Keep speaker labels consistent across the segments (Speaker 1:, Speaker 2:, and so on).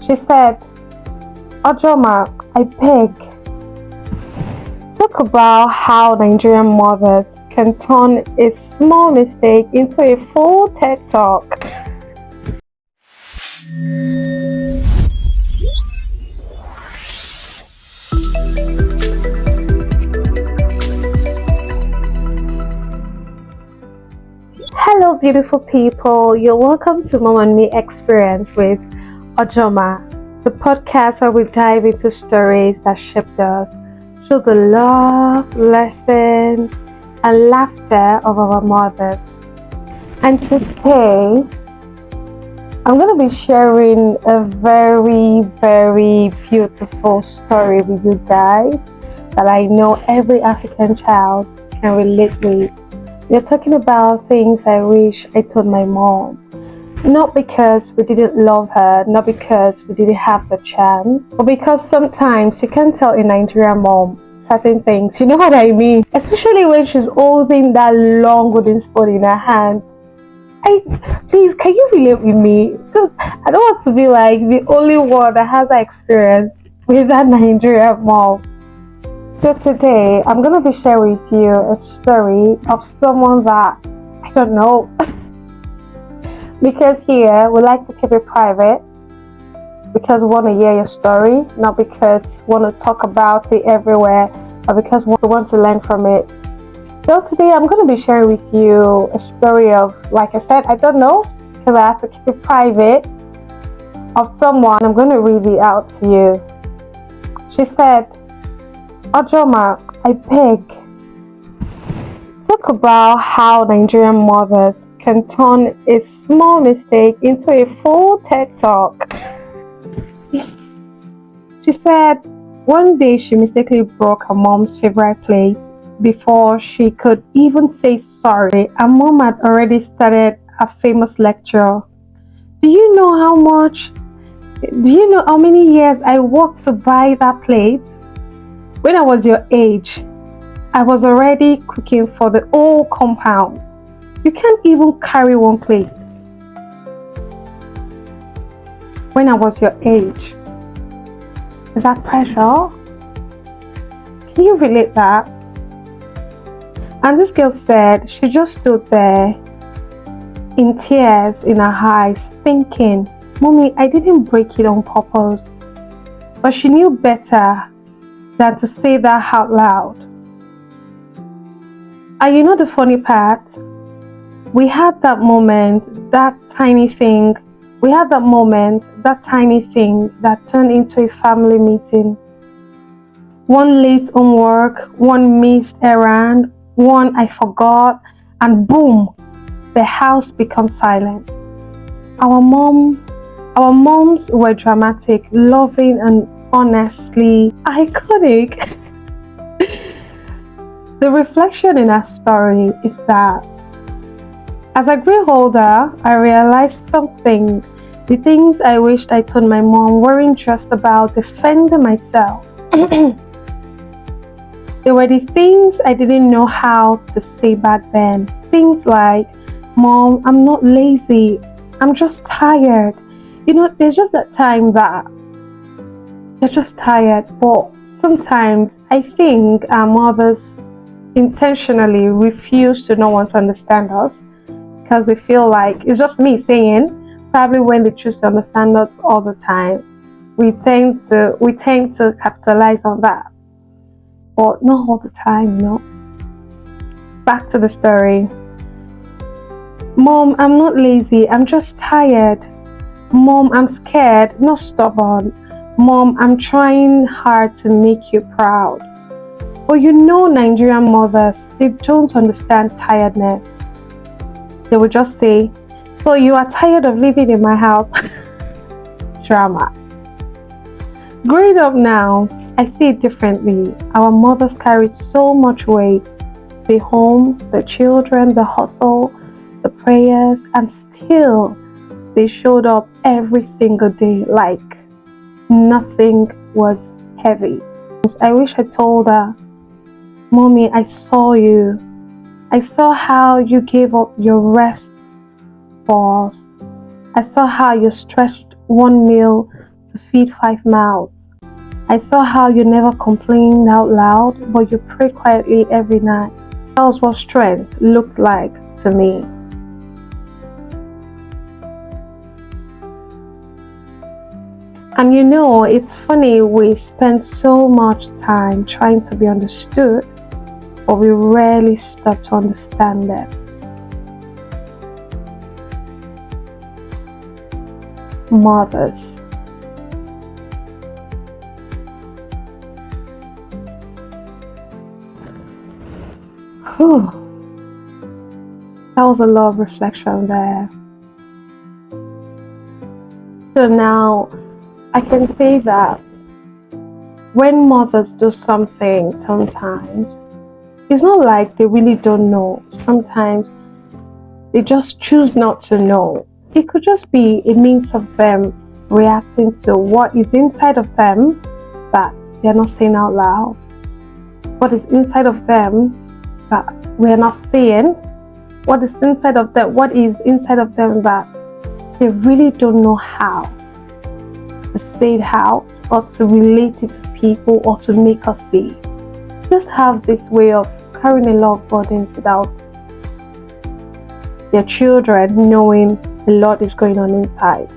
Speaker 1: She said, Ojoma, I beg. Talk about how Nigerian mothers can turn a small mistake into a full TED talk. Hello, beautiful people. You're welcome to Mom and Me Experience with Ojoma, the podcast where we dive into stories that shaped us through the love, lessons, and laughter of our mothers. And today, I'm going to be sharing a very, very beautiful story with you guys that I know every African child can relate with. We're talking about things I wish I told my mom. Not because we didn't love her, not because we didn't have the chance, but because sometimes you can't tell a Nigerian mom certain things. You know what I mean? Especially when she's holding that long wooden spoon in her hand. Please, can you relate with me? I don't want to be like the only one that has that experience with that Nigerian mom. So today, I'm going to be sharing with you a story of someone that, I don't know, because here we like to keep it private, because we want to hear your story, not because we want to talk about it everywhere, but because we want to learn from it. So today, I'm going to be sharing with you a story of, like I said, I don't know, because I have to keep it private, of someone. I'm going to read it out to you. She said, Ojoma, I beg. Talk about how Nigerian mothers can turn a small mistake into a full TED talk. She said one day she mistakenly broke her mom's favorite plate before she could even say sorry. Her mom had already started a famous lecture. Do you know how many years I worked to buy that plate? When I was your age, I was already cooking for the whole compound. You can't even carry one plate. When I was your age. Is that pressure? Can you relate that? And this girl said she just stood there in tears in her eyes thinking, Mommy, I didn't break it on purpose. But she knew better than to say that out loud. And you know the funny part? We had that moment, that tiny thing that turned into a family meeting. One late homework, one missed errand, one I forgot, and boom, the house becomes silent. Our moms were dramatic, loving, and honestly iconic. The reflection in our story is that as I grew older, I realized something. The things I wished I told my mom weren't just about defending myself. They were the things I didn't know how to say back then. Things like, Mom, I'm not lazy. I'm just tired. You know, there's just that time that you're just tired. But sometimes I think our mothers intentionally refuse to not want to understand us because they feel like it's just me saying. Probably when they choose to understand us all the time, we tend to capitalize on that, but not all the time. No. Back to the story. Mom, I'm not lazy. I'm just tired. Mom, I'm scared, not stubborn. Mom, I'm trying hard to make you proud. But you know, Nigerian mothers, they don't understand tiredness. They will just say, so you are tired of living in my house? Drama. Growing up now, I see it differently. Our mothers carried so much weight. The home, the children, the hustle, the prayers, and still they showed up every single day like nothing was heavy. I wish I told her, Mommy, I saw you. I saw how you gave up your rest for us. I saw how you stretched one meal to feed 5 mouths. I saw how you never complained out loud, but you prayed quietly every night. That was what strength looked like to me. And it's funny, we spend so much time trying to be understood, but we rarely stop to understand them. Mothers. Whew. That was a lot of reflection there. So now I can say that when mothers do something sometimes, it's not like they really don't know. Sometimes they just choose not to know. It could just be a means of them reacting to what is inside of them that they're not saying out loud. What is inside of them that we're not seeing. What is inside of them that they really don't know how to say it out or to relate it to people or to make us see. Just have this way of carrying a lot of burdens without their children knowing a lot is going on inside.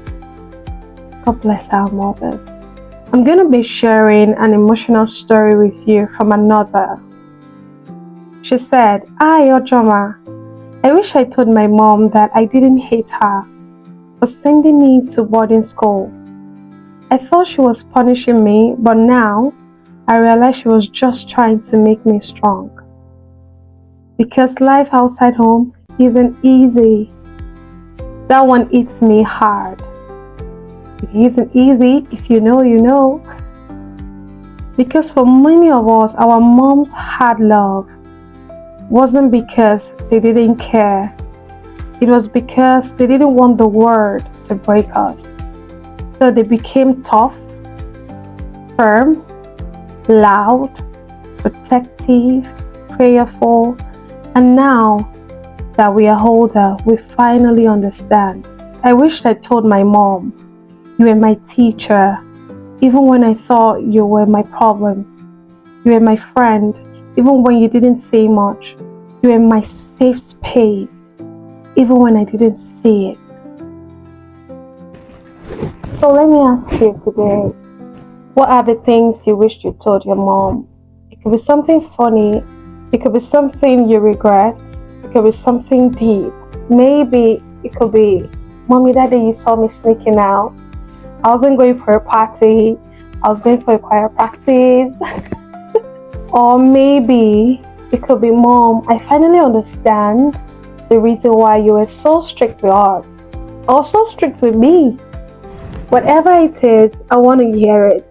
Speaker 1: God bless our mothers. I'm going to be sharing an emotional story with you from another. She said, "Hi, Ojoma. I wish I told my mom that I didn't hate her for sending me to boarding school. I thought she was punishing me, but now I realize she was just trying to make me strong. Because life outside home isn't easy. That one eats me hard. It isn't easy. If you know, you know. Because for many of us, our moms had love. Wasn't because they didn't care. It was because they didn't want the world to break us. So they became tough, firm, loud, protective, prayerful, and now that we are older, we finally understand. I wished I told my mom, you were my teacher, even when I thought you were my problem. You were my friend, even when you didn't say much. You were my safe space, even when I didn't see it." So let me ask you today, what are the things you wished you told your mom? It could be something funny, it could be something you regret, it could be something deep. Maybe it could be, "Mommy, that day you saw me sneaking out. I wasn't going for a party, I was going for a choir practice." Or maybe it could be, "Mom, I finally understand the reason why you were so strict with us, or so strict with me." Whatever it is, I want to hear it.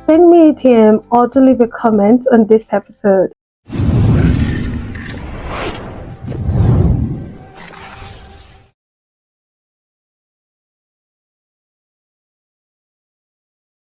Speaker 1: Send me a DM or to leave a comment on this episode.